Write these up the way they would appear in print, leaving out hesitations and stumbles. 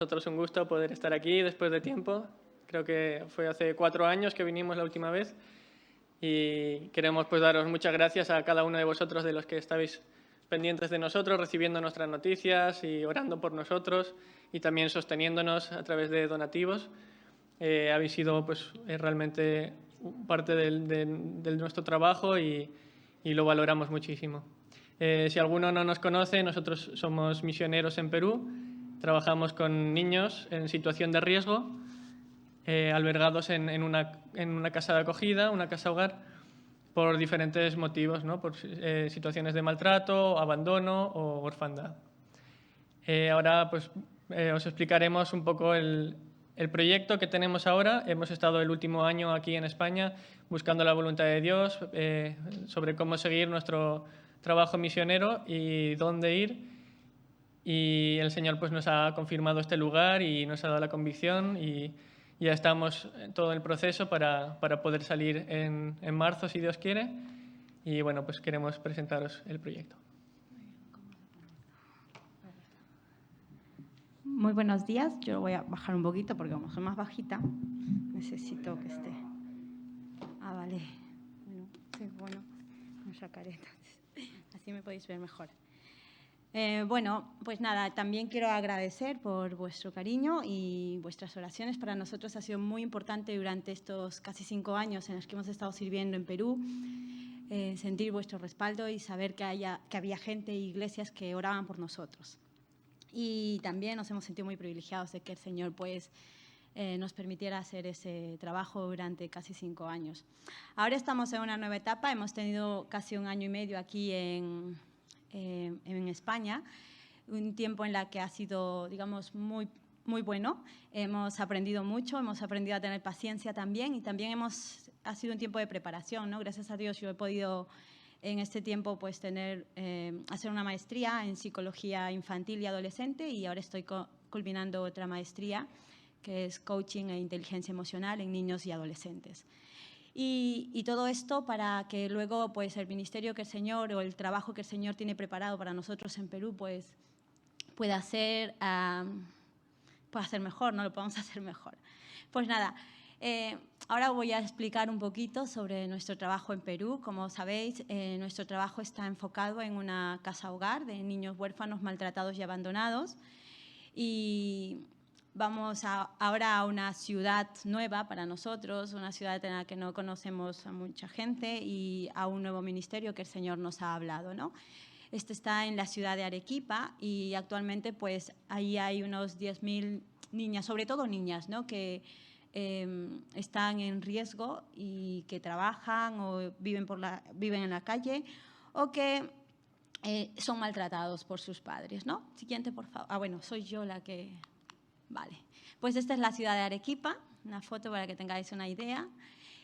nosotros un gusto poder estar aquí después de tiempo. Creo que fue hace 4 años que vinimos la última vez y queremos pues daros muchas gracias a cada uno de vosotros de los que estáis pendientes de nosotros, recibiendo nuestras noticias y orando por nosotros y también sosteniéndonos a través de donativos. Habéis sido pues, realmente parte de nuestro trabajo y lo valoramos muchísimo. Si alguno no nos conoce, nosotros somos misioneros en Perú. Trabajamos con niños en situación de riesgo, albergados en una casa de acogida, una casa hogar, por diferentes motivos, ¿no? Por situaciones de maltrato, abandono o orfandad. Ahora pues, os explicaremos un poco el proyecto que tenemos ahora. Hemos estado el último año aquí en España buscando la voluntad de Dios sobre cómo seguir nuestro trabajo misionero y dónde ir. Y el Señor pues, nos ha confirmado este lugar y nos ha dado la convicción y ya estamos en todo el proceso para poder salir en marzo, si Dios quiere. Y bueno, pues queremos presentaros el proyecto. Muy buenos días. Yo lo voy a bajar un poquito porque como soy más bajita, necesito que esté. Ah, vale. Bueno, sí, bueno, con chacareta. Así me podéis ver mejor. Bueno, pues nada, también quiero agradecer por vuestro cariño y vuestras oraciones. Para nosotros ha sido muy importante durante estos casi 5 años en los que hemos estado sirviendo en Perú, sentir vuestro respaldo y saber que había gente e iglesias que oraban por nosotros. Y también nos hemos sentido muy privilegiados de que el Señor pues, nos permitiera hacer ese trabajo durante casi 5 años. Ahora estamos en una nueva etapa, hemos tenido casi 1 año y medio aquí en España, un tiempo en el que ha sido, digamos, muy bueno. Hemos aprendido mucho, hemos aprendido a tener paciencia también y también ha sido un tiempo de preparación, ¿no? Gracias a Dios yo he podido en este tiempo pues hacer una maestría en psicología infantil y adolescente y ahora estoy culminando otra maestría que es coaching e inteligencia emocional en niños y adolescentes. Y todo esto para que luego pues, el ministerio que el Señor o el trabajo que el Señor tiene preparado para nosotros en Perú pues, pueda ser mejor, ¿no? Lo podamos hacer mejor. Pues nada, ahora voy a explicar un poquito sobre nuestro trabajo en Perú. Como sabéis, nuestro trabajo está enfocado en una casa hogar de niños huérfanos, maltratados y abandonados. Y vamos ahora a una ciudad nueva para nosotros, una ciudad en la que no conocemos a mucha gente y a un nuevo ministerio que el Señor nos ha hablado, ¿no? Este está en la ciudad de Arequipa y actualmente pues ahí hay unos 10.000 niñas, sobre todo niñas, ¿no? Que están en riesgo y que trabajan o viven en la calle o que son maltratados por sus padres, ¿no? Siguiente, por favor. Ah, bueno, soy yo la que... Vale. Pues esta es la ciudad de Arequipa, una foto para que tengáis una idea.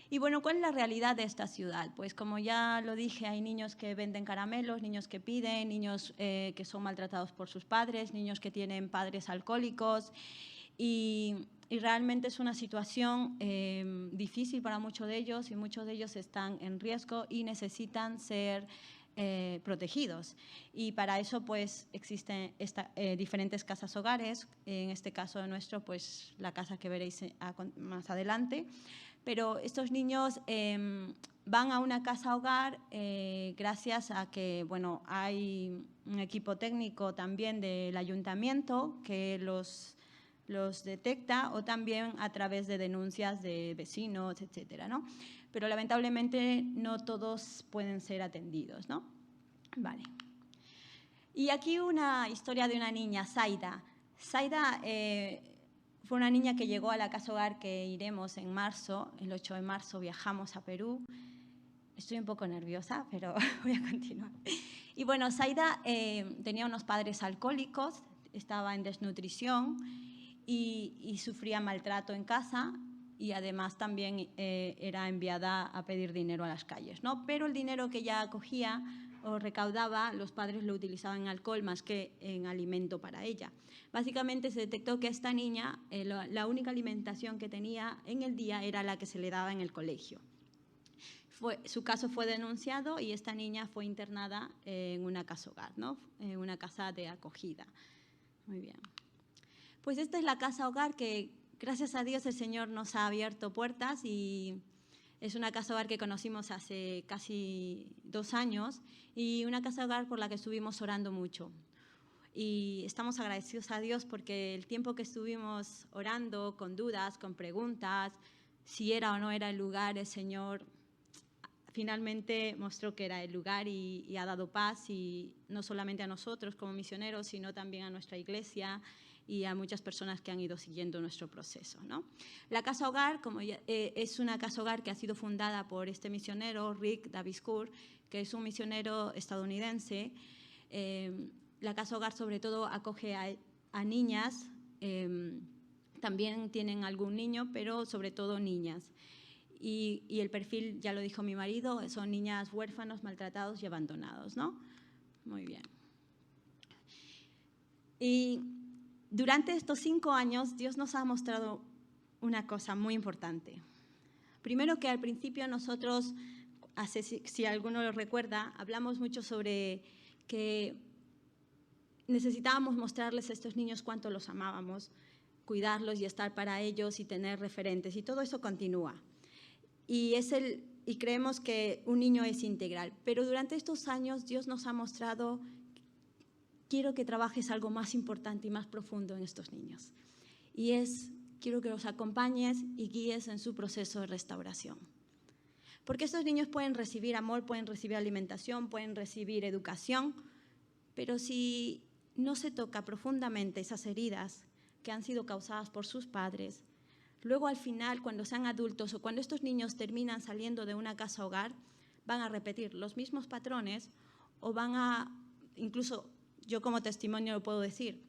Y bueno, ¿cuál es la realidad de esta ciudad? Pues como ya lo dije, hay niños que venden caramelos, niños que piden, niños que son maltratados por sus padres, niños que tienen padres alcohólicos y realmente es una situación difícil para muchos de ellos y muchos de ellos están en riesgo y necesitan ser protegidos. Y para eso pues existen diferentes casas hogares, en este caso nuestro pues la casa que veréis más adelante. Pero estos niños van a una casa hogar gracias a que bueno, hay un equipo técnico también del ayuntamiento que los detecta o también a través de denuncias de vecinos, etcétera, ¿no? Pero lamentablemente no todos pueden ser atendidos, ¿no? Vale. Y aquí una historia de una niña, Zaida. Zaida fue una niña que llegó a la casa hogar que iremos en marzo, el 8 de marzo viajamos a Perú. Estoy un poco nerviosa, pero voy a continuar. Y bueno, Zaida tenía unos padres alcohólicos, estaba en desnutrición y sufría maltrato en casa y además también era enviada a pedir dinero a las calles, ¿no? Pero el dinero que ella cogía o recaudaba, los padres lo utilizaban en alcohol más que en alimento para ella. Básicamente se detectó que esta niña, la única alimentación que tenía en el día era la que se le daba en el colegio. Su caso fue denunciado y esta niña fue internada en una casa hogar, ¿no? En una casa de acogida. Muy bien. Pues esta es la casa hogar que, gracias a Dios, el Señor nos ha abierto puertas y es una casa hogar que conocimos hace casi 2 años y una casa hogar por la que estuvimos orando mucho. Y estamos agradecidos a Dios porque el tiempo que estuvimos orando, con dudas, con preguntas, si era o no era el lugar, el Señor finalmente mostró que era el lugar y ha dado paz, y no solamente a nosotros como misioneros, sino también a nuestra iglesia y a muchas personas que han ido siguiendo nuestro proceso, ¿no? La Casa Hogar es una casa hogar que ha sido fundada por este misionero, Rick Daviscourt, que es un misionero estadounidense. La Casa Hogar sobre todo acoge a niñas, también tienen algún niño, pero sobre todo niñas. Y el perfil, ya lo dijo mi marido, son niñas huérfanos, maltratados y abandonados, ¿no? Muy bien. Y durante estos 5 años, Dios nos ha mostrado una cosa muy importante. Primero, que al principio nosotros, si alguno lo recuerda, hablamos mucho sobre que necesitábamos mostrarles a estos niños cuánto los amábamos, cuidarlos y estar para ellos y tener referentes. Y todo eso continúa. Y creemos que un niño es integral. Pero durante estos años Dios nos ha mostrado: quiero que trabajes algo más importante y más profundo en estos niños. Y quiero que los acompañes y guíes en su proceso de restauración. Porque estos niños pueden recibir amor, pueden recibir alimentación, pueden recibir educación, pero si no se toca profundamente esas heridas que han sido causadas por sus padres, luego al final, cuando sean adultos o cuando estos niños terminan saliendo de una casa hogar, van a repetir los mismos patrones o van a, incluso yo como testimonio lo puedo decir,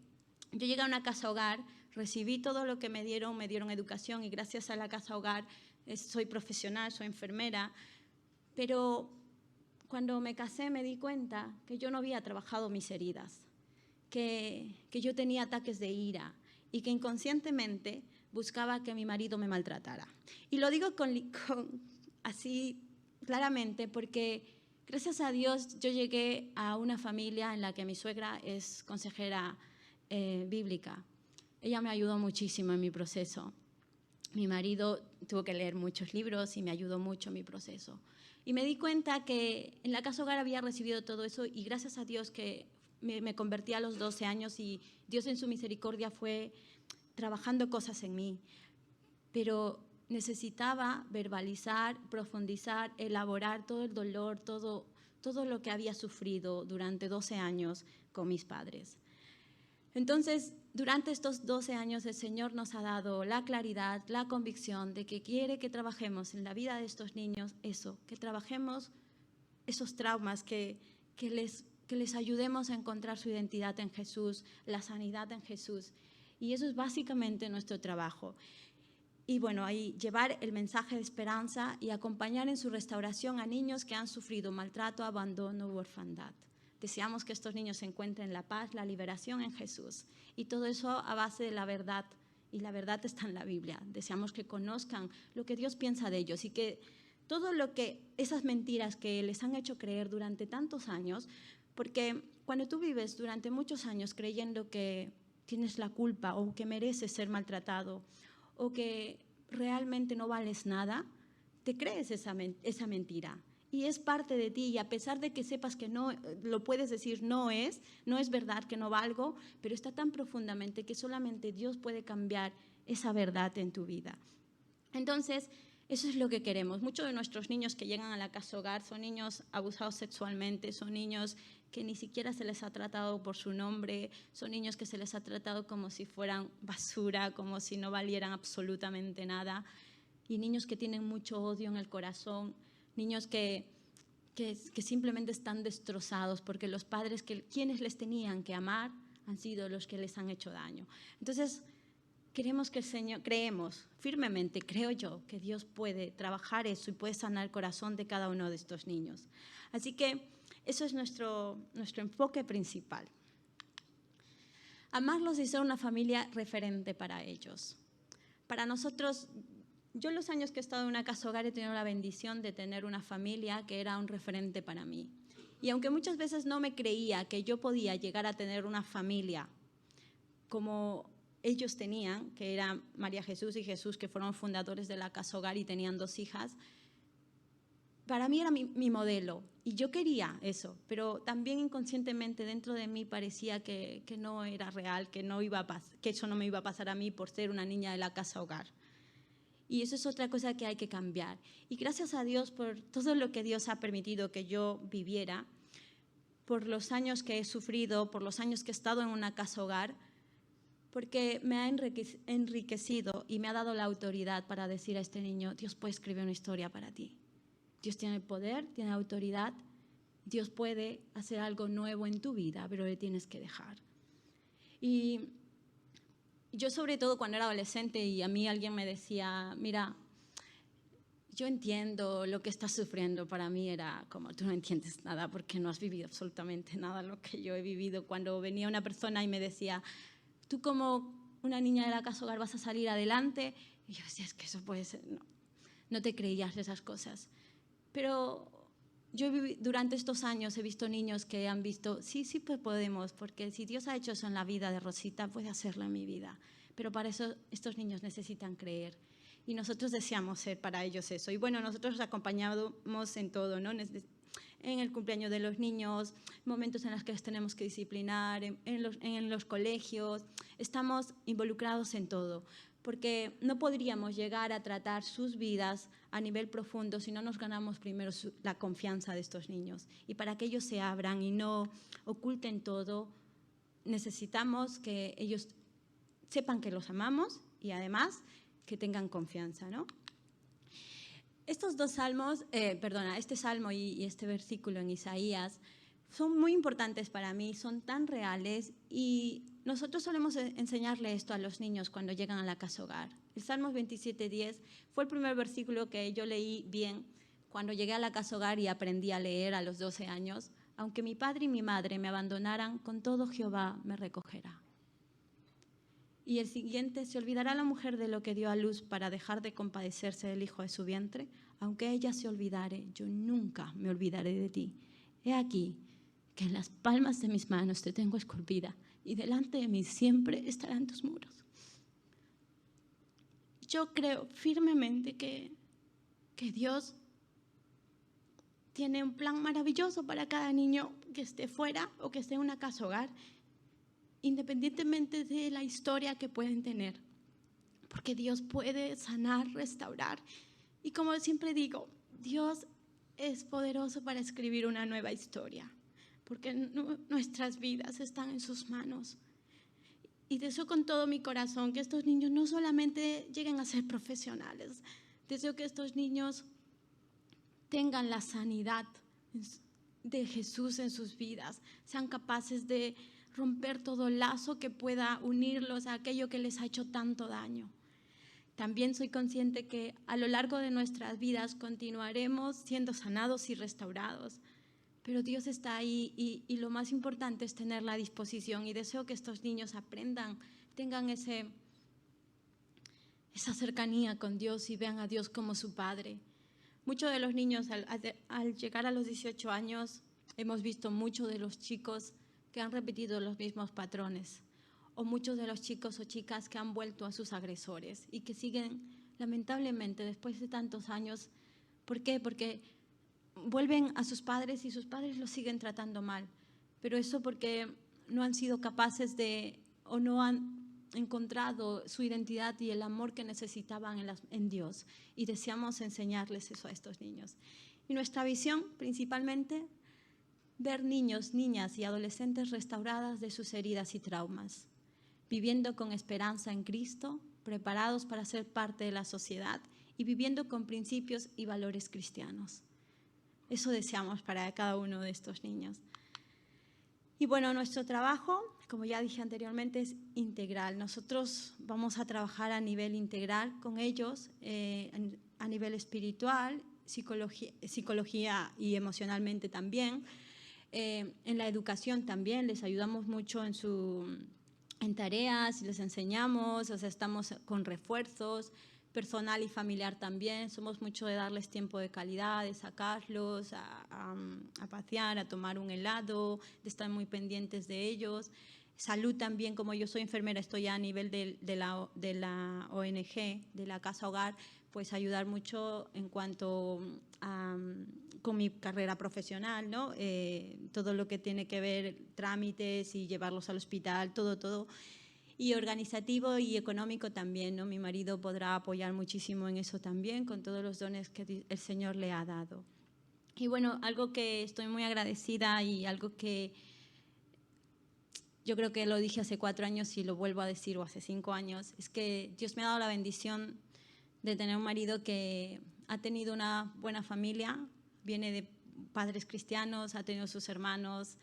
yo llegué a una casa hogar, recibí todo lo que me dieron educación y gracias a la casa hogar soy profesional, soy enfermera, pero cuando me casé me di cuenta que yo no había trabajado mis heridas, que yo tenía ataques de ira y que inconscientemente buscaba que mi marido me maltratara. Y lo digo así claramente porque gracias a Dios yo llegué a una familia en la que mi suegra es consejera bíblica. Ella me ayudó muchísimo en mi proceso. Mi marido tuvo que leer muchos libros y me ayudó mucho en mi proceso. Y me di cuenta que en la casa hogar había recibido todo eso y gracias a Dios que me convertí a los 12 años y Dios en su misericordia fue trabajando cosas en mí. Pero necesitaba verbalizar, profundizar, elaborar todo el dolor, todo lo que había sufrido durante 12 años con mis padres. Entonces, durante estos 12 años el Señor nos ha dado la claridad, la convicción de que quiere que trabajemos en la vida de estos niños que trabajemos esos traumas, que les ayudemos a encontrar su identidad en Jesús, la sanidad en Jesús. Y eso es básicamente nuestro trabajo. Y bueno, ahí llevar el mensaje de esperanza y acompañar en su restauración a niños que han sufrido maltrato, abandono u orfandad. Deseamos que estos niños encuentren la paz, la liberación en Jesús. Y todo eso a base de la verdad. Y la verdad está en la Biblia. Deseamos que conozcan lo que Dios piensa de ellos y que todo esas mentiras que les han hecho creer durante tantos años, porque cuando tú vives durante muchos años creyendo que tienes la culpa o que mereces ser maltratado o que realmente no vales nada, te crees esa mentira. Y es parte de ti y a pesar de que sepas que no lo puedes decir, no es verdad que no valgo, pero está tan profundamente que solamente Dios puede cambiar esa verdad en tu vida. Entonces, eso es lo que queremos. Muchos de nuestros niños que llegan a la casa hogar son niños abusados sexualmente, son niños que ni siquiera se les ha tratado por su nombre, son niños que se les ha tratado como si fueran basura, como si no valieran absolutamente nada, y niños que tienen mucho odio en el corazón, niños que simplemente están destrozados porque los padres quienes les tenían que amar han sido los que les han hecho daño. Entonces, creemos firmemente, creo yo, que Dios puede trabajar eso y puede sanar el corazón de cada uno de estos niños. Así que eso es nuestro enfoque principal. Amarlos y ser una familia referente para ellos. Para nosotros, yo los años que he estado en una casa hogar he tenido la bendición de tener una familia que era un referente para mí. Y aunque muchas veces no me creía que yo podía llegar a tener una familia como ellos tenían, que eran María Jesús y Jesús, que fueron fundadores de la Casa Hogar y tenían 2 hijas, para mí era mi modelo. Y yo quería eso, pero también inconscientemente dentro de mí parecía que no era real, que eso no me iba a pasar a mí por ser una niña de la Casa Hogar. Y eso es otra cosa que hay que cambiar. Y gracias a Dios por todo lo que Dios ha permitido que yo viviera, por los años que he sufrido, por los años que he estado en una Casa Hogar, porque me ha enriquecido y me ha dado la autoridad para decir a este niño, Dios puede escribir una historia para ti. Dios tiene el poder, tiene autoridad, Dios puede hacer algo nuevo en tu vida, pero le tienes que dejar. Y yo sobre todo cuando era adolescente y a mí alguien me decía, mira, yo entiendo lo que estás sufriendo, para mí era como, tú no entiendes nada porque no has vivido absolutamente nada de lo que yo he vivido. Cuando venía una persona y me decía, tú como una niña de la Casa Hogar vas a salir adelante, y yo decía, es que eso puede ser, no te creías esas cosas. Pero yo durante estos años he visto niños que han visto, sí, pues podemos, porque si Dios ha hecho eso en la vida de Rosita, puede hacerlo en mi vida. Pero para eso estos niños necesitan creer. Y nosotros deseamos ser para ellos eso. Y bueno, nosotros los acompañamos en todo, ¿no? En el cumpleaños de los niños, momentos en los que les tenemos que disciplinar, en los colegios. Estamos involucrados en todo, porque no podríamos llegar a tratar sus vidas a nivel profundo si no nos ganamos primero la confianza de estos niños. Y para que ellos se abran y no oculten todo, necesitamos que ellos sepan que los amamos y además que tengan confianza, ¿no? Estos 2 salmos, este salmo y este versículo en Isaías son muy importantes para mí, son tan reales y nosotros solemos enseñarle esto a los niños cuando llegan a la Casa Hogar. El Salmo 27:10 fue el primer versículo que yo leí bien cuando llegué a la Casa Hogar y aprendí a leer a los 12 años. Aunque mi padre y mi madre me abandonaran, con todo Jehová me recogerá. Y el siguiente, ¿se olvidará la mujer de lo que dio a luz para dejar de compadecerse del hijo de su vientre? Aunque ella se olvidare, yo nunca me olvidaré de ti. He aquí que en las palmas de mis manos te tengo esculpida y delante de mí siempre estarán tus muros. Yo creo firmemente que Dios tiene un plan maravilloso para cada niño que esté fuera o que esté en una Casa Hogar, independientemente de la historia que pueden tener, porque Dios puede sanar, restaurar. Y como siempre digo, Dios es poderoso para escribir una nueva historia, porque nuestras vidas están en sus manos. Y deseo con todo mi corazón que estos niños no solamente lleguen a ser profesionales, deseo que estos niños tengan la sanidad de Jesús en sus vidas, sean capaces de romper todo lazo que pueda unirlos a aquello que les ha hecho tanto daño. También soy consciente que a lo largo de nuestras vidas continuaremos siendo sanados y restaurados, pero Dios está ahí y lo más importante es tener la disposición, y deseo que estos niños aprendan, tengan esa cercanía con Dios y vean a Dios como su Padre. Muchos de los niños al llegar a los 18 años hemos visto muchos de los chicos que han repetido los mismos patrones, o muchos de los chicos o chicas que han vuelto a sus agresores y que siguen, lamentablemente, después de tantos años. ¿Por qué? Porque vuelven a sus padres y sus padres los siguen tratando mal, pero eso porque no han sido capaces o no han encontrado su identidad y el amor que necesitaban en Dios, y deseamos enseñarles eso a estos niños. Y nuestra visión, principalmente, ver niños, niñas y adolescentes restauradas de sus heridas y traumas, viviendo con esperanza en Cristo, preparados para ser parte de la sociedad y viviendo con principios y valores cristianos. Eso deseamos para cada uno de estos niños. Y bueno, nuestro trabajo, como ya dije anteriormente, es integral. Nosotros vamos a trabajar a nivel integral con ellos, a nivel espiritual, psicología y emocionalmente también. En la educación también les ayudamos mucho en tareas, les enseñamos, estamos con refuerzos, personal y familiar también. Somos mucho de darles tiempo de calidad, de sacarlos a pasear, a tomar un helado, de estar muy pendientes de ellos. Salud también, como yo soy enfermera, estoy a nivel de la ONG, de la Casa Hogar, pues ayudar mucho en cuanto a, con mi carrera profesional, ¿no? Todo lo que tiene que ver trámites y llevarlos al hospital, todo. Y organizativo y económico también, ¿no? Mi marido podrá apoyar muchísimo en eso también, con todos los dones que el Señor le ha dado. Y bueno, algo que estoy muy agradecida y algo que yo creo que lo dije hace 4 años y lo vuelvo a decir, o hace 5 años, es que Dios me ha dado la bendición de tener un marido que ha tenido una buena familia, viene de padres cristianos, ha tenido sus hermanos,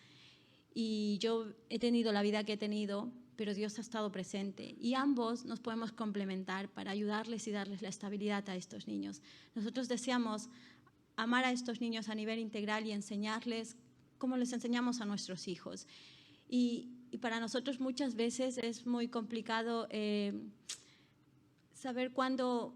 y yo he tenido la vida que he tenido, pero Dios ha estado presente. Y ambos nos podemos complementar para ayudarles y darles la estabilidad a estos niños. Nosotros deseamos amar a estos niños a nivel integral y enseñarles como les enseñamos a nuestros hijos. Y para nosotros muchas veces es muy complicado saber cuándo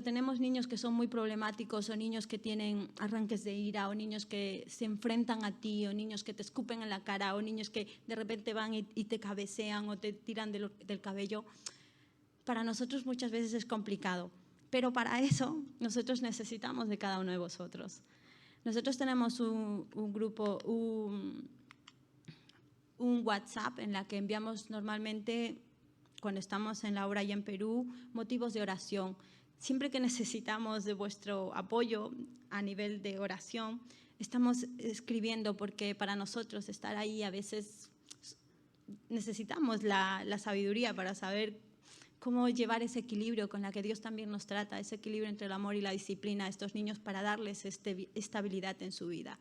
tenemos niños que son muy problemáticos o niños que tienen arranques de ira o niños que se enfrentan a ti o niños que te escupen en la cara o niños que de repente van y te cabecean o te tiran del cabello. Para nosotros muchas veces es complicado, pero para eso nosotros necesitamos de cada uno de vosotros. Nosotros tenemos un grupo, un WhatsApp en la que enviamos normalmente, cuando estamos en la obra y en Perú, motivos de oración. Siempre que necesitamos de vuestro apoyo a nivel de oración, estamos escribiendo, porque para nosotros estar ahí a veces necesitamos la sabiduría para saber cómo llevar ese equilibrio con la que Dios también nos trata, ese equilibrio entre el amor y la disciplina a estos niños para darles estabilidad en su vida.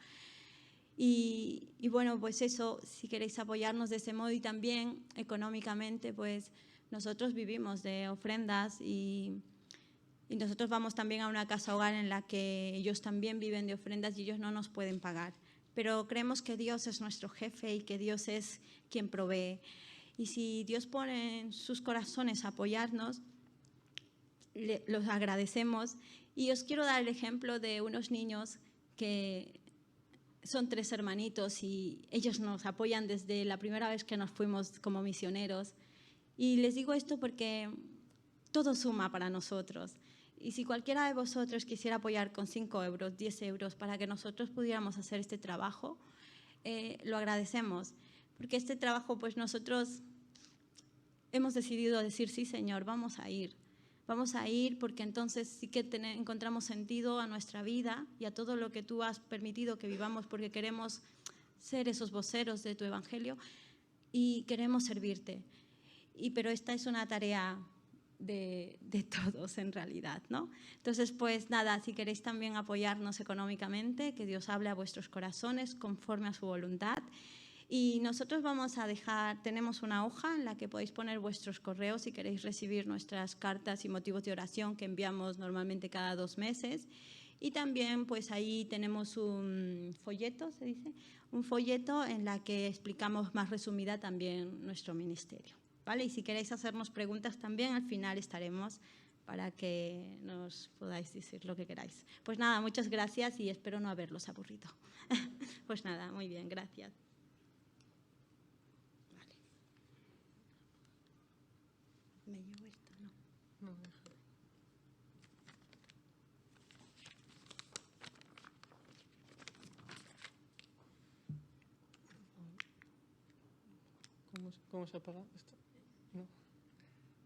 Y bueno, pues eso, si queréis apoyarnos de ese modo y también económicamente, pues nosotros vivimos de ofrendas y nosotros vamos también a una casa hogar en la que ellos también viven de ofrendas y ellos no nos pueden pagar. Pero creemos que Dios es nuestro jefe y que Dios es quien provee. Y si Dios pone en sus corazones a apoyarnos, los agradecemos. Y os quiero dar el ejemplo de unos niños que son 3 hermanitos y ellos nos apoyan desde la primera vez que nos fuimos como misioneros. Y les digo esto porque todo suma para nosotros. Y si cualquiera de vosotros quisiera apoyar con 5 euros, 10 euros para que nosotros pudiéramos hacer este trabajo, lo agradecemos. Porque este trabajo, pues nosotros hemos decidido decir, sí, Señor, vamos a ir. Vamos a ir porque entonces sí que encontramos sentido a nuestra vida y a todo lo que tú has permitido que vivamos, porque queremos ser esos voceros de tu evangelio y queremos servirte. Pero esta es una tarea de todos en realidad, ¿no? Entonces, pues nada, si queréis también apoyarnos económicamente, que Dios hable a vuestros corazones conforme a su voluntad. Y nosotros vamos a dejar, tenemos una hoja en la que podéis poner vuestros correos si queréis recibir nuestras cartas y motivos de oración que enviamos normalmente cada 2 meses. Y también pues ahí tenemos un folleto, ¿se dice? Un folleto en la que explicamos más resumida también nuestro ministerio, ¿vale? Y si queréis hacernos preguntas también, al final estaremos para que nos podáis decir lo que queráis. Pues nada, muchas gracias y espero no haberlos aburrido. Pues nada, muy bien, gracias. ¿Me llevo esto? No. No. ¿Cómo se apaga esto? No.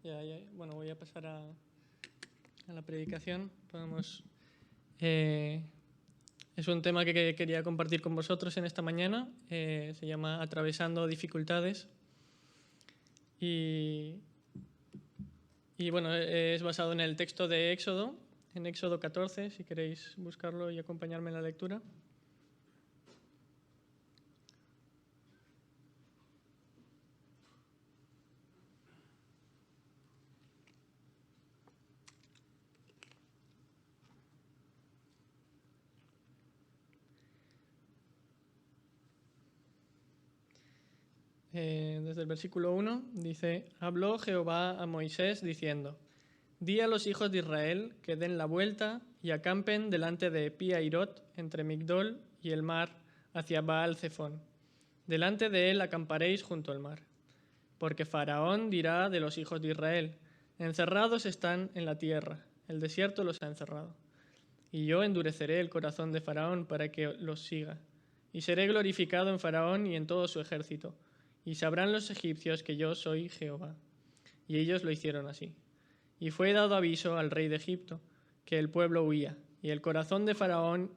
Ya. Bueno, voy a pasar a la predicación. Es un tema que quería compartir con vosotros en esta mañana. Se llama Atravesando dificultades. Y bueno, es basado en el texto de Éxodo, en Éxodo 14, si queréis buscarlo y acompañarme en la lectura. Desde el versículo 1 dice: Habló Jehová a Moisés diciendo: Di a los hijos de Israel que den la vuelta y acampen delante de Pi-Hahirot, entre Migdol y el mar, hacia Baal-Zephón. Delante de él acamparéis junto al mar. Porque Faraón dirá de los hijos de Israel: encerrados están en la tierra, el desierto los ha encerrado. Y yo endureceré el corazón de Faraón para que los siga. Y seré glorificado en Faraón y en todo su ejército. Y sabrán los egipcios que yo soy Jehová. Y ellos lo hicieron así. Y fue dado aviso al rey de Egipto que el pueblo huía. Y el corazón de Faraón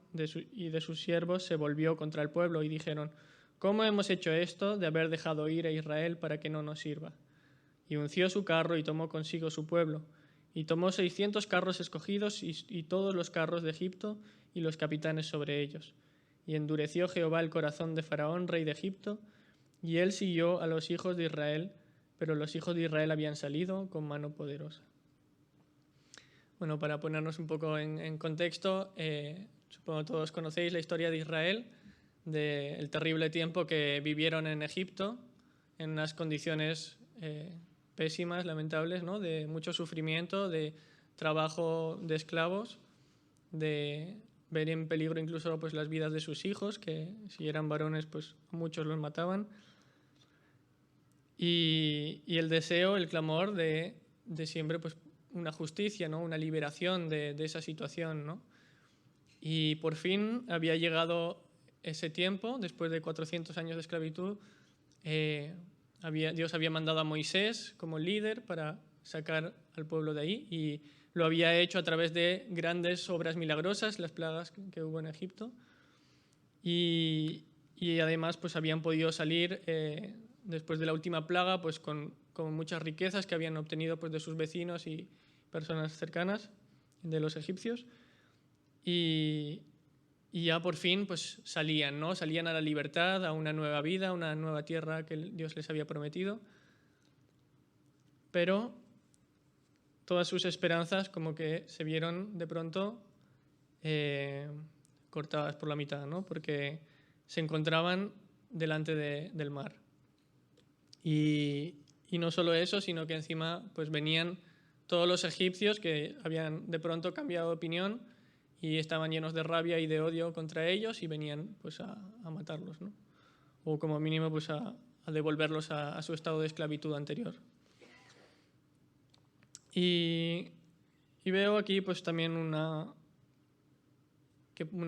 y de sus siervos se volvió contra el pueblo y dijeron: ¿cómo hemos hecho esto de haber dejado ir a Israel para que no nos sirva? Y unció su carro y tomó consigo su pueblo. Y tomó 600 carros escogidos y todos los carros de Egipto y los capitanes sobre ellos. Y endureció Jehová el corazón de Faraón, rey de Egipto, y él siguió a los hijos de Israel, pero los hijos de Israel habían salido con mano poderosa. Bueno, para ponernos un poco en contexto, supongo que todos conocéis la historia de Israel, del terrible tiempo que vivieron en Egipto, en unas condiciones pésimas, lamentables, ¿no? De mucho sufrimiento, de trabajo de esclavos, de ver en peligro incluso pues, las vidas de sus hijos, que si eran varones, pues muchos los mataban. Y el deseo, el clamor de siempre pues, una justicia, ¿no? Una liberación de esa situación, ¿no? Y por fin había llegado ese tiempo, después de 400 años de esclavitud. Dios había mandado a Moisés como líder para sacar al pueblo de ahí, y lo había hecho a través de grandes obras milagrosas, las plagas que hubo en Egipto. Y además pues habían podido salir después de la última plaga pues con muchas riquezas que habían obtenido pues de sus vecinos y personas cercanas de los egipcios. Y ya por fin pues salían, ¿no? Salían a la libertad, a una nueva vida, a una nueva tierra que Dios les había prometido. Pero todas sus esperanzas como que se vieron de pronto cortadas por la mitad, ¿no? Porque se encontraban delante del mar. Y no solo eso, sino que encima pues venían todos los egipcios que habían de pronto cambiado de opinión y estaban llenos de rabia y de odio contra ellos y venían pues a matarlos, ¿no? O como mínimo pues a devolverlos a su estado de esclavitud anterior. Y veo aquí pues también una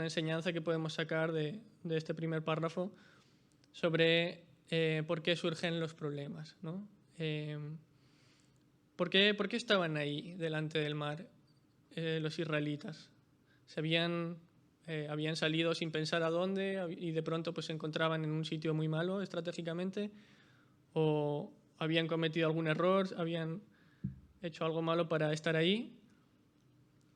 enseñanza que podemos sacar de este primer párrafo sobre por qué surgen los problemas, ¿no? ¿Por qué estaban ahí delante del mar los israelitas? Habían salido sin pensar a dónde y de pronto pues se encontraban en un sitio muy malo estratégicamente, o habían cometido algún error, habían hecho algo malo para estar ahí.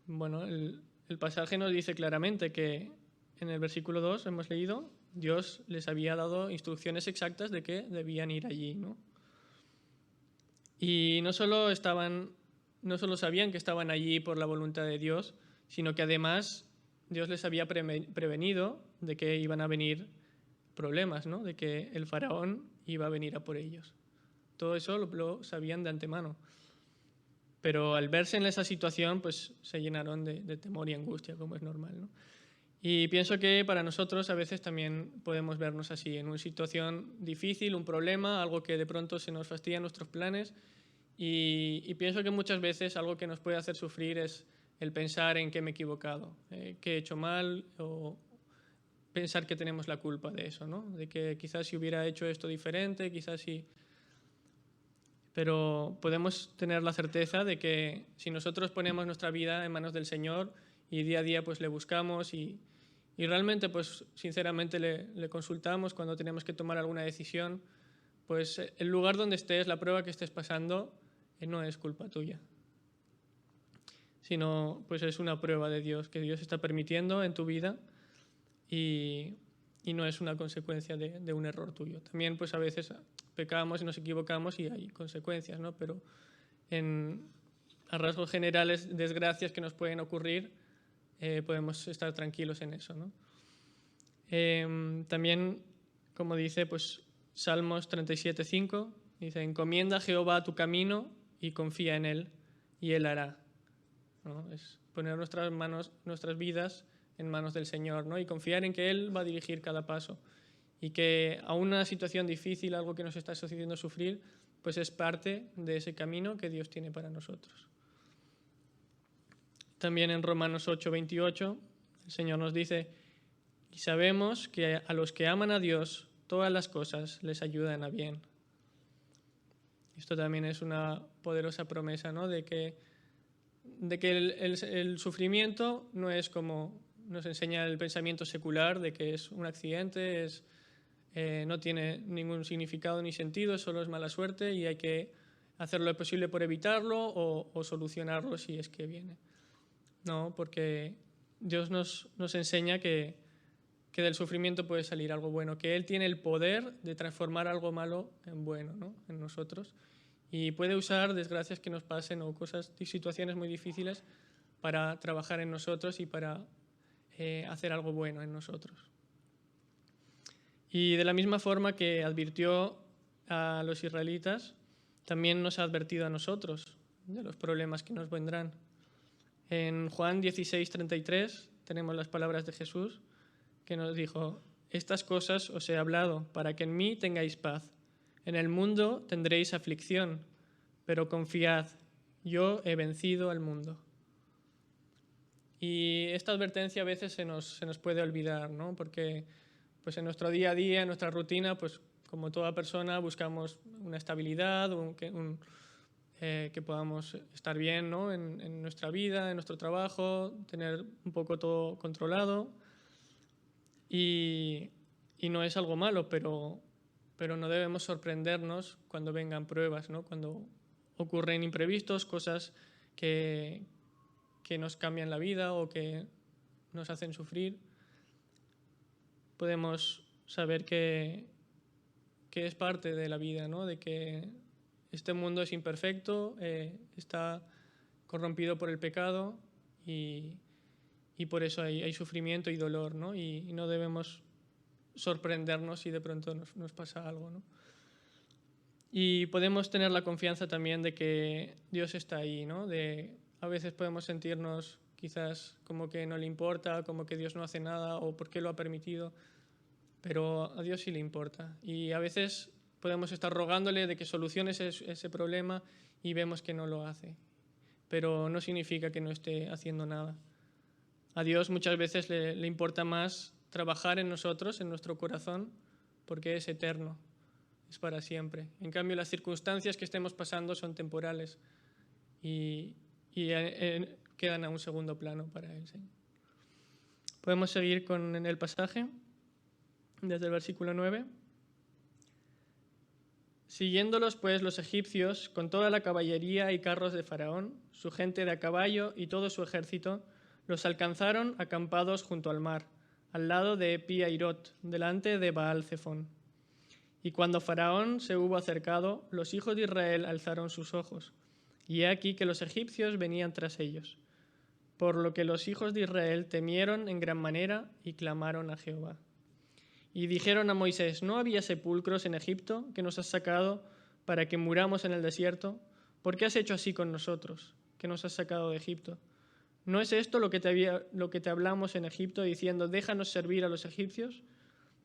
Bueno, el pasaje nos dice claramente que en el versículo 2 hemos leído: Dios les había dado instrucciones exactas de que debían ir allí, ¿no? Y no solo sabían que estaban allí por la voluntad de Dios, sino que además Dios les había prevenido de que iban a venir problemas, ¿no? De que el faraón iba a venir a por ellos. Todo eso lo sabían de antemano. Pero al verse en esa situación, pues se llenaron de temor y angustia, como es normal, ¿no? Y pienso que para nosotros a veces también podemos vernos así, en una situación difícil, un problema, algo que de pronto se nos fastidia nuestros planes. Y pienso que muchas veces algo que nos puede hacer sufrir es el pensar en que me he equivocado, que he hecho mal, o pensar que tenemos la culpa de eso, ¿no? De que quizás si hubiera hecho esto diferente, quizás si... Pero podemos tener la certeza de que si nosotros ponemos nuestra vida en manos del Señor y día a día pues le buscamos y realmente pues sinceramente le consultamos cuando tenemos que tomar alguna decisión, pues el lugar donde estés, la prueba que estés pasando, no es culpa tuya, sino pues es una prueba de Dios, que Dios está permitiendo en tu vida y no es una consecuencia de un error tuyo. También pues a veces pecamos y nos equivocamos y hay consecuencias, ¿no? Pero a rasgos generales, desgracias que nos pueden ocurrir, podemos estar tranquilos en eso, ¿no? También, como dice pues Salmos 37:5, dice: encomienda a Jehová tu camino y confía en Él, y Él hará, ¿no? Es poner nuestras vidas en manos del Señor, ¿no? Y confiar en que Él va a dirigir cada paso. y que a una situación difícil, algo que nos está sucediendo sufrir, pues es parte de ese camino que Dios tiene para nosotros. También en Romanos 8:28 el Señor nos dice: y sabemos que a los que aman a Dios todas las cosas les ayudan a bien. Esto también es una poderosa promesa, ¿no? De que el sufrimiento no es como nos enseña el pensamiento secular, de que es un accidente, no tiene ningún significado ni sentido, solo es mala suerte y hay que hacer lo posible por evitarlo o solucionarlo si es que viene. No, porque Dios nos enseña que del sufrimiento puede salir algo bueno, que Él tiene el poder de transformar algo malo en bueno, ¿no? En nosotros. Y puede usar desgracias que nos pasen o cosas, situaciones muy difíciles para trabajar en nosotros y para hacer algo bueno en nosotros. Y de la misma forma que advirtió a los israelitas, también nos ha advertido a nosotros de los problemas que nos vendrán. En Juan 16:33 tenemos las palabras de Jesús que nos dijo: estas cosas os he hablado para que en mí tengáis paz. En el mundo tendréis aflicción, pero confiad, yo he vencido al mundo. Y esta advertencia a veces se nos puede olvidar, ¿no? Porque pues en nuestro día a día, en nuestra rutina, pues como toda persona buscamos una estabilidad, que podamos estar bien, ¿no? en nuestra vida, en nuestro trabajo, tener un poco todo controlado. Y no es algo malo, pero no debemos sorprendernos cuando vengan pruebas, ¿no? Cuando ocurren imprevistos, cosas que nos cambian la vida o que nos hacen sufrir. Podemos saber que es parte de la vida, ¿no? De que este mundo es imperfecto, está corrompido por el pecado y por eso hay sufrimiento y dolor, ¿no? Y no debemos sorprendernos si de pronto nos pasa algo, ¿no? Y podemos tener la confianza también de que Dios está ahí, ¿no? A veces podemos sentirnos quizás como que no le importa, como que Dios no hace nada o por qué lo ha permitido, pero a Dios sí le importa. Y a veces podemos estar rogándole de que solucione ese problema y vemos que no lo hace, pero no significa que no esté haciendo nada. A Dios muchas veces le importa más trabajar en nosotros, en nuestro corazón, porque es eterno, es para siempre. En cambio, las circunstancias que estemos pasando son temporales y quedan a un segundo plano para Él. ¿Sí? Podemos seguir con el pasaje desde el versículo 9. Siguiéndolos pues los egipcios con toda la caballería y carros de Faraón, su gente de a caballo y todo su ejército, los alcanzaron acampados junto al mar, al lado de Pi-Hahirot, delante de Baal-Zephón. Y cuando Faraón se hubo acercado, los hijos de Israel alzaron sus ojos, y he aquí que los egipcios venían tras ellos. Por lo que los hijos de Israel temieron en gran manera y clamaron a Jehová. Y dijeron a Moisés: ¿no había sepulcros en Egipto que nos has sacado para que muramos en el desierto? ¿Por qué has hecho así con nosotros, que nos has sacado de Egipto? ¿No es esto lo que te hablamos en Egipto, diciendo: déjanos servir a los egipcios?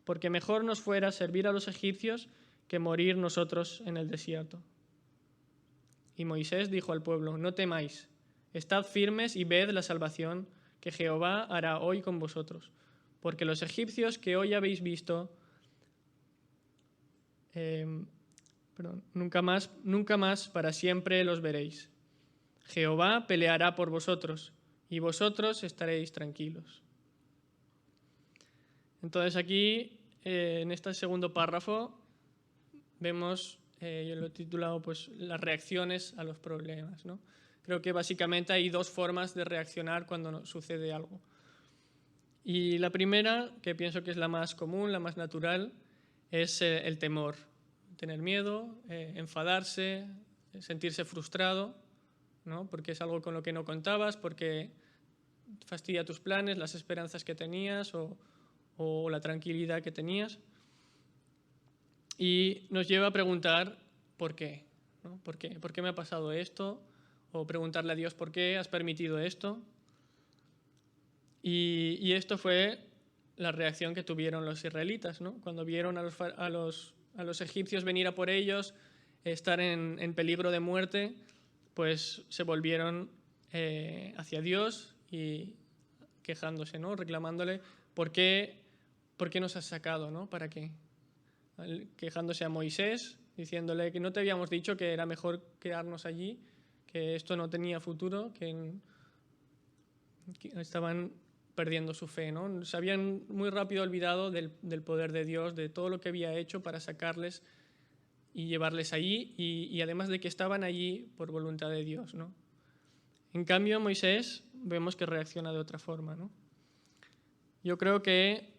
Porque mejor nos fuera servir a los egipcios que morir nosotros en el desierto. Y Moisés dijo al pueblo: no temáis, estad firmes y ved la salvación que Jehová hará hoy con vosotros. Porque los egipcios que hoy habéis visto, nunca más para siempre los veréis. Jehová peleará por vosotros, y vosotros estaréis tranquilos. Entonces aquí, en este segundo párrafo, vemos, yo lo he titulado pues, las reacciones a los problemas, ¿no? Creo que básicamente hay dos formas de reaccionar cuando sucede algo. Y la primera, que pienso que es la más común, la más natural, es el temor. Tener miedo, enfadarse, sentirse frustrado, ¿no? Porque es algo con lo que no contabas, porque fastidia tus planes, las esperanzas que tenías o la tranquilidad que tenías. Y nos lleva a preguntar ¿por qué? ¿No? ¿Por qué me ha pasado esto? O preguntarle a Dios ¿por qué has permitido esto? Y esto fue la reacción que tuvieron los israelitas, ¿no? Cuando vieron a los egipcios venir a por ellos, estar en peligro de muerte, pues se volvieron hacia Dios y quejándose, ¿no? Reclamándole, ¿por qué nos has sacado, ¿no? ¿Para qué? Quejándose a Moisés, diciéndole que no te habíamos dicho que era mejor quedarnos allí, que esto no tenía futuro, que estaban perdiendo su fe, ¿no? Se habían muy rápido olvidado del poder de Dios, de todo lo que había hecho para sacarles y llevarles allí, y además de que estaban allí por voluntad de Dios, ¿no? En cambio, Moisés vemos que reacciona de otra forma, ¿no? Yo creo que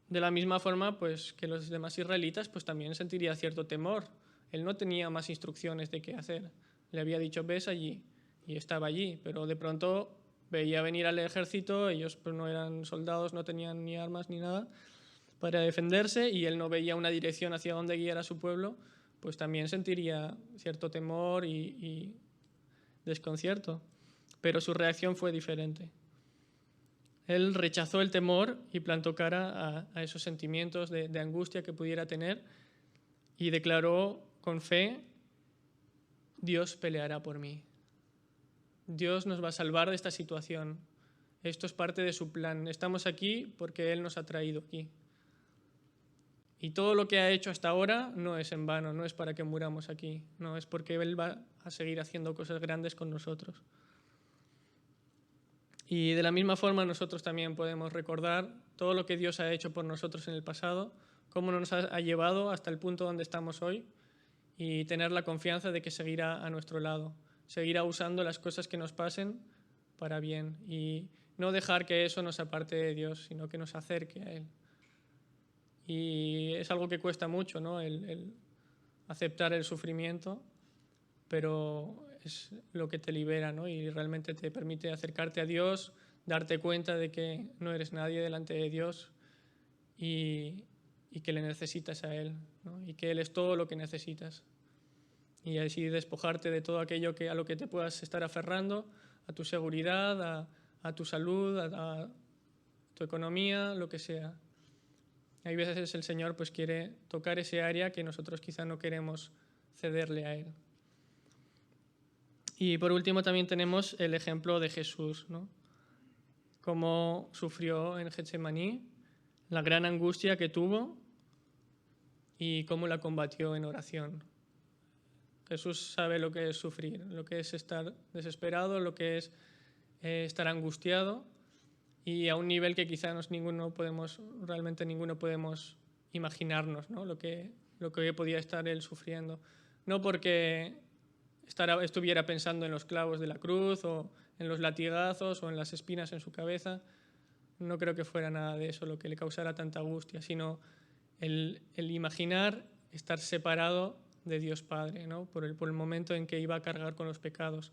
de la misma forma pues, que los demás israelitas pues, también sentiría cierto temor. Él no tenía más instrucciones de qué hacer. Le había dicho, ves allí, y estaba allí, pero de pronto veía venir al ejército, ellos pues, no eran soldados, no tenían ni armas ni nada para defenderse, y él no veía una dirección hacia dónde guiar a su pueblo, pues también sentiría cierto temor y desconcierto. Pero su reacción fue diferente. Él rechazó el temor y plantó cara a esos sentimientos de angustia que pudiera tener y declaró con fe, Dios peleará por mí. Dios nos va a salvar de esta situación. Esto es parte de su plan. Estamos aquí porque Él nos ha traído aquí. Y todo lo que ha hecho hasta ahora no es en vano, no es para que muramos aquí, no, es porque Él va a seguir haciendo cosas grandes con nosotros. Y de la misma forma nosotros también podemos recordar todo lo que Dios ha hecho por nosotros en el pasado, cómo nos ha llevado hasta el punto donde estamos hoy y tener la confianza de que seguirá a nuestro lado, seguirá usando las cosas que nos pasen para bien y no dejar que eso nos aparte de Dios, sino que nos acerque a Él. Y es algo que cuesta mucho, ¿no? El aceptar el sufrimiento, pero es lo que te libera, ¿no? Y realmente te permite acercarte a Dios, darte cuenta de que no eres nadie delante de Dios y que le necesitas a Él, ¿no? Y que Él es todo lo que necesitas. Y así despojarte de todo aquello a lo que te puedas estar aferrando, a tu seguridad, a tu salud, a tu economía, lo que sea. Hay veces el Señor pues quiere tocar ese área que nosotros quizá no queremos cederle a Él. Y por último también tenemos el ejemplo de Jesús, ¿no? Cómo sufrió en Getsemaní, la gran angustia que tuvo y cómo la combatió en oración. Jesús sabe lo que es sufrir, lo que es estar desesperado, lo que es estar angustiado y a un nivel que quizás ninguno podemos imaginarnos, ¿no? Lo que podía estar él sufriendo. No porque estuviera pensando en los clavos de la cruz o en los latigazos o en las espinas en su cabeza. No creo que fuera nada de eso lo que le causara tanta angustia, sino el imaginar estar separado de Dios Padre, ¿no? por el momento en que iba a cargar con los pecados.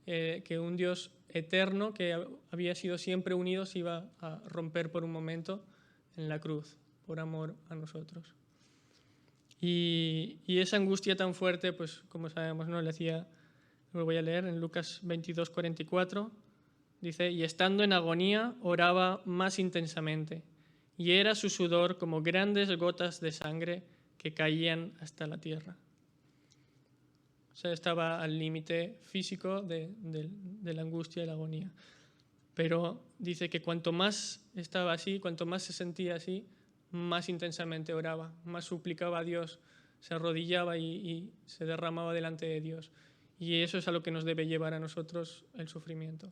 Que un Dios eterno que había sido siempre unido se iba a romper por un momento en la cruz, por amor a nosotros. Y esa angustia tan fuerte, pues como sabemos, ¿no? Lo voy a leer en Lucas 22:44, dice, y estando en agonía oraba más intensamente, y era su sudor como grandes gotas de sangre que caían hasta la tierra. O sea, estaba al límite físico de la angustia y la agonía. Pero dice que cuanto más estaba así, cuanto más se sentía así, más intensamente oraba, más suplicaba a Dios, se arrodillaba y se derramaba delante de Dios. Y eso es a lo que nos debe llevar a nosotros el sufrimiento.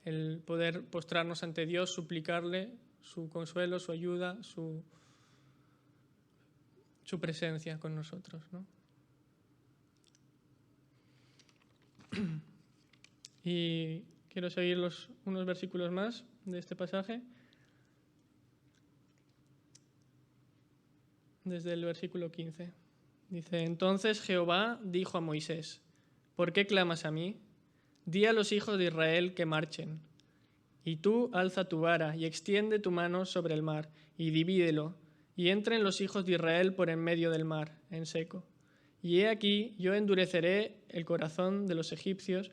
El poder postrarnos ante Dios, suplicarle su consuelo, su ayuda, su presencia con nosotros, ¿no? Y quiero seguir unos versículos más de este pasaje. Desde el versículo 15. Dice, entonces Jehová dijo a Moisés, ¿por qué clamas a mí? Di a los hijos de Israel que marchen. Y tú alza tu vara y extiende tu mano sobre el mar y divídelo, y entren los hijos de Israel por en medio del mar, en seco. Y he aquí, yo endureceré el corazón de los egipcios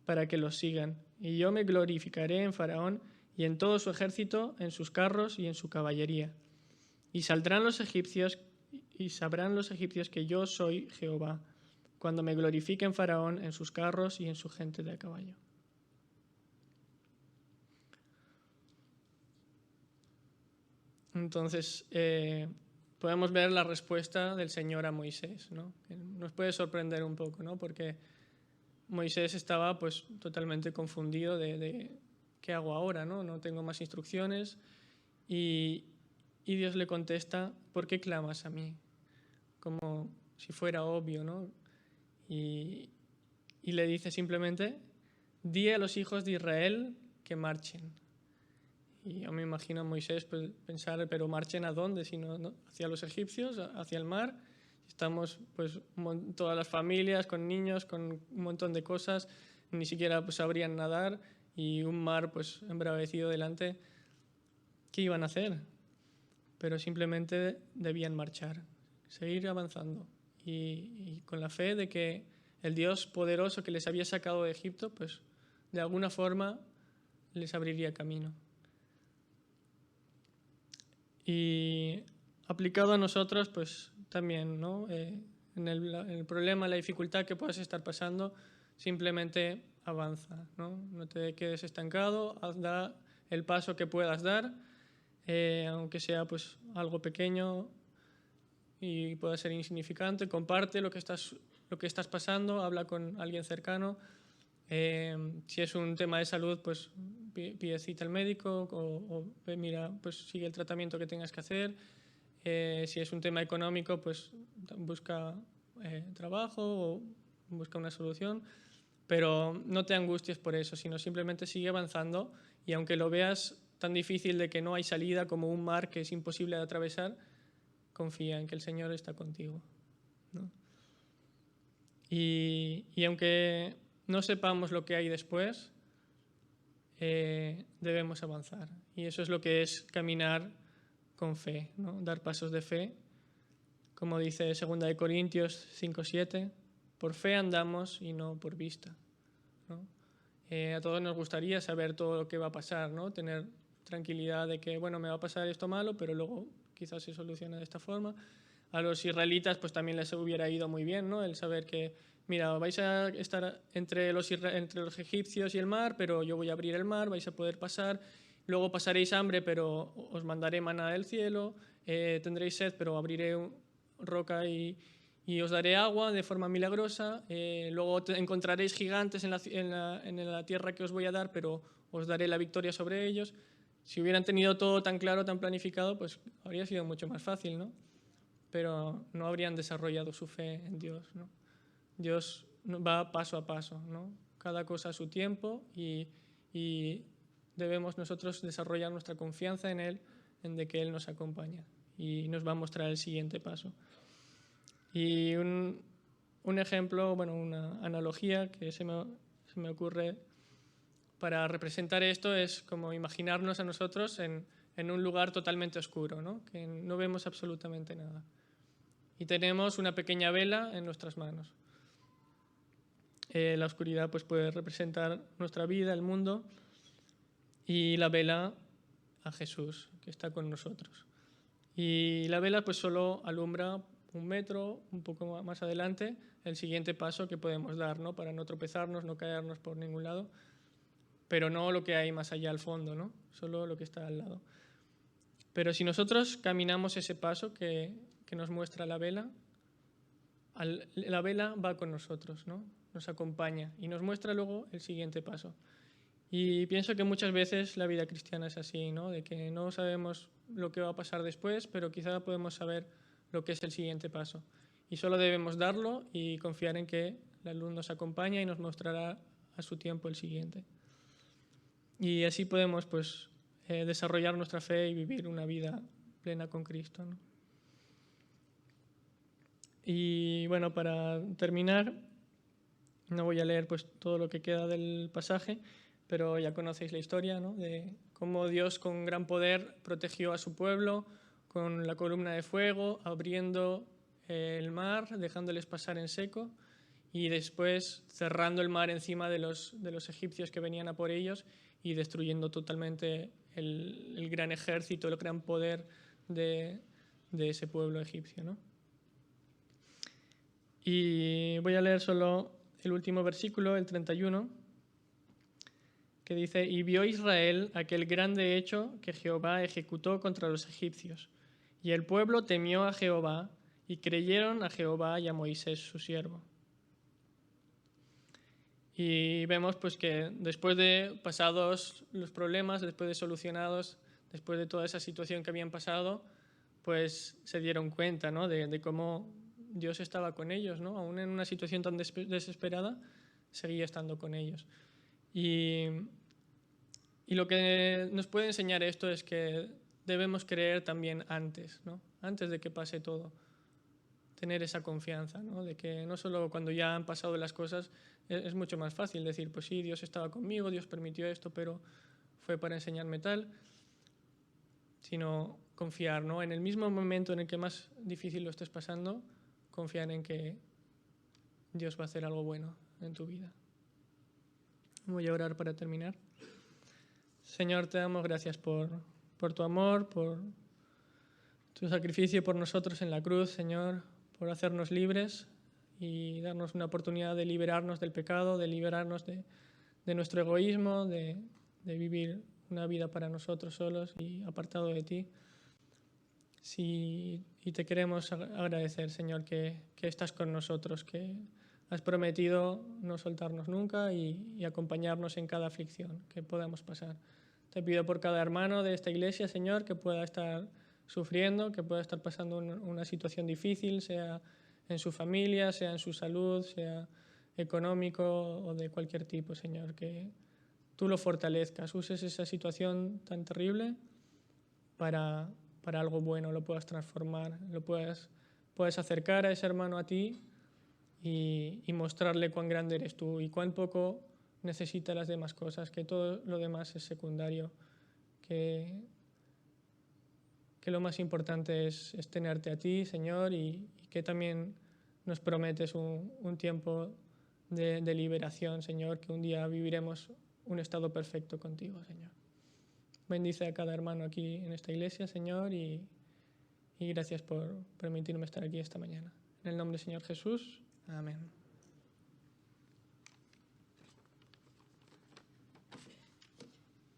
para que los sigan, y yo me glorificaré en Faraón y en todo su ejército, en sus carros y en su caballería. Y saldrán los egipcios y sabrán los egipcios que yo soy Jehová, cuando me glorifiquen Faraón en sus carros y en su gente de a caballo. Entonces, podemos ver la respuesta del Señor a Moisés, ¿no? Que nos puede sorprender un poco, ¿no? Porque Moisés estaba pues totalmente confundido de ¿qué hago ahora? No tengo más instrucciones. Y Dios le contesta, ¿por qué clamas a mí? Como si fuera obvio, ¿no? Y le dice simplemente, di a los hijos de Israel que marchen. Y yo me imagino a Moisés pues, pensar, ¿pero marchen a dónde? Si no, hacia los egipcios, hacia el mar. Estamos pues todas las familias con niños, con un montón de cosas, ni siquiera pues, sabrían nadar y un mar pues embravecido delante. ¿Qué iban a hacer? Pero simplemente debían marchar, seguir avanzando y con la fe de que el Dios poderoso que les había sacado de Egipto, pues de alguna forma les abriría camino. Y aplicado a nosotros, pues también, ¿no? En el problema, la dificultad que puedas estar pasando, simplemente avanza, no te quedes estancado, da el paso que puedas dar, aunque sea pues algo pequeño y pueda ser insignificante, comparte lo que estás pasando, habla con alguien cercano. Si es un tema de salud, pues pide cita al médico o mira, pues sigue el tratamiento que tengas que hacer. Si es un tema económico, pues busca trabajo o busca una solución. Pero no te angusties por eso, sino simplemente sigue avanzando y aunque lo veas tan difícil de que no hay salida como un mar que es imposible de atravesar, confía en que el Señor está contigo, ¿no? Y aunque no sepamos lo que hay después, debemos avanzar. Y eso es lo que es caminar con fe, ¿no? Dar pasos de fe. Como dice 2 Corintios 5:7, por fe andamos y no por vista, ¿no? A todos nos gustaría saber todo lo que va a pasar, ¿no? Tener tranquilidad de que, bueno, me va a pasar esto malo, pero luego quizás se soluciona de esta forma. A los israelitas pues también les hubiera ido muy bien, ¿no? El saber que, mira, vais a estar entre los egipcios y el mar, pero yo voy a abrir el mar, vais a poder pasar, luego pasaréis hambre, pero os mandaré maná del cielo, tendréis sed, pero abriré roca y os daré agua de forma milagrosa, luego encontraréis gigantes en la tierra que os voy a dar, pero os daré la victoria sobre ellos. Si hubieran tenido todo tan claro, tan planificado, pues habría sido mucho más fácil, ¿no? Pero no habrían desarrollado su fe en Dios, ¿no? Dios va paso a paso, ¿no? Cada cosa a su tiempo y debemos nosotros desarrollar nuestra confianza en Él, en de que Él nos acompaña y nos va a mostrar el siguiente paso. Y un ejemplo, bueno, una analogía que se me ocurre para representar esto es como imaginarnos a nosotros en un lugar totalmente oscuro, ¿no? Que no vemos absolutamente nada. Y tenemos una pequeña vela en nuestras manos. La oscuridad pues, puede representar nuestra vida, el mundo, y la vela a Jesús, que está con nosotros. Y la vela pues solo alumbra 1 metro, un poco más adelante, el siguiente paso que podemos dar, ¿no? Para no tropezarnos, no caernos por ningún lado, pero no lo que hay más allá al fondo, ¿no? Solo lo que está al lado. Pero si nosotros caminamos ese paso que nos muestra la vela va con nosotros, ¿no? Nos acompaña y nos muestra luego el siguiente paso. Y pienso que muchas veces la vida cristiana es así, ¿no? De que no sabemos lo que va a pasar después, pero quizá podemos saber lo que es el siguiente paso. Y solo debemos darlo y confiar en que la luz nos acompaña y nos mostrará a su tiempo el siguiente. Y así podemos pues, desarrollar nuestra fe y vivir una vida plena con Cristo, ¿no? Y bueno, para terminar, no voy a leer pues, todo lo que queda del pasaje, pero ya conocéis la historia, ¿no? De cómo Dios con gran poder protegió a su pueblo con la columna de fuego, abriendo el mar, dejándoles pasar en seco, y después cerrando el mar encima de los egipcios que venían a por ellos y destruyendo totalmente el gran ejército, el gran poder de ese pueblo egipcio, ¿no? Y voy a leer solo el último versículo, el 31, que dice: «Y vio Israel aquel grande hecho que Jehová ejecutó contra los egipcios. Y el pueblo temió a Jehová, y creyeron a Jehová y a Moisés su siervo». Y vemos pues que después de pasados los problemas, después de solucionados, después de toda esa situación que habían pasado, pues se dieron cuenta, ¿no?, de cómo Dios estaba con ellos, ¿no? Aún en una situación tan desesperada, seguía estando con ellos. Y lo que nos puede enseñar esto es que debemos creer también antes, ¿no? Antes de que pase todo. Tener esa confianza, ¿no? De que no solo cuando ya han pasado las cosas es mucho más fácil decir, pues sí, Dios estaba conmigo, Dios permitió esto, pero fue para enseñarme tal, sino confiar, ¿no? En el mismo momento en el que más difícil lo estés pasando, confiar en que Dios va a hacer algo bueno en tu vida. Voy a orar para terminar. Señor, te damos gracias por tu amor, por tu sacrificio por nosotros en la cruz, Señor, por hacernos libres y darnos una oportunidad de liberarnos del pecado, de liberarnos de nuestro egoísmo, de vivir una vida para nosotros solos y apartado de ti. Sí, y te queremos agradecer, Señor, que estás con nosotros, que has prometido no soltarnos nunca y acompañarnos en cada aflicción que podamos pasar. Te pido por cada hermano de esta iglesia, Señor, que pueda estar sufriendo, que pueda estar pasando una situación difícil, sea en su familia, sea en su salud, sea económico o de cualquier tipo, Señor, que tú lo fortalezcas, uses esa situación tan terrible para algo bueno, lo puedas transformar, lo puedas acercar a ese hermano a ti y mostrarle cuán grande eres tú y cuán poco necesita las demás cosas, que todo lo demás es secundario, que lo más importante es tenerte a ti, Señor, y que también nos prometes un tiempo de liberación, Señor, que un día viviremos un estado perfecto contigo, Señor. Bendice a cada hermano aquí en esta iglesia, Señor, y gracias por permitirme estar aquí esta mañana. En el nombre del Señor Jesús, amén.